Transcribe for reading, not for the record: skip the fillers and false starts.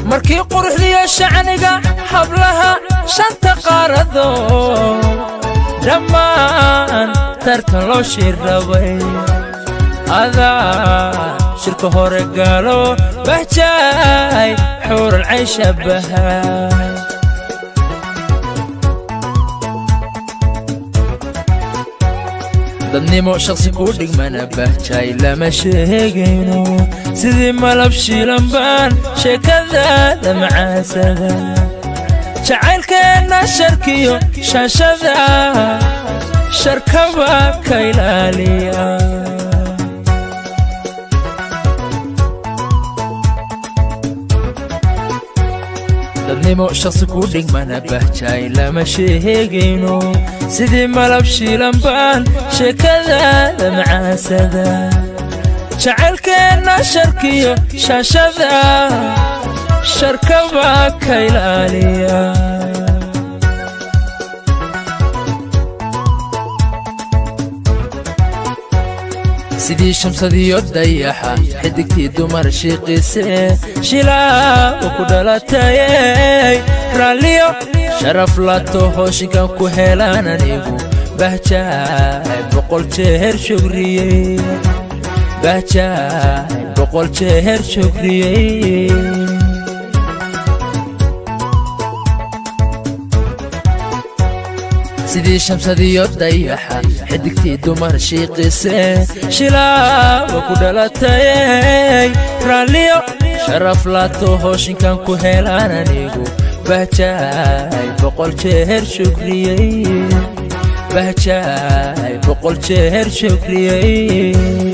markii quruxdiya shacniga hablaha shanta qaarado dhammaan tartan loo shirabay adaa shirka hore gaalo bahjaay xuur alcaysha bahaa dadnimo shakhsi ku dhigmana bahjaay lama sheegayno sidii malab shiilan baan sheekadaada macaasada jacaylkeenna sharkiyo shaashada sharkaba ka ilaaliya dadnimo shakhsi ku dhigmana bahjaay lama sheegayno sidii malab shiilan baan sheekadaada macaasada jacaylkeenna sharkiyo shaashada sharkaba ka ilaaliya sidii shamsadiyo dayaxa xidigtii dumar shiiqise shilaa ku dhalatay raalliyo sharaf lato hooshinkan ku helaan anigu bahjaay boqol jeer shukriyey bahjaay boqol jeer shukriyey sidii shamsadiyo dayaxa xidigtii dumar shiiqise shilaa ku dhalatay raalliyo sharaf lato hooshinkan ku helaan anigu bahjaay boqol jeer shukriyey bahjaay boqol jeer shukriyey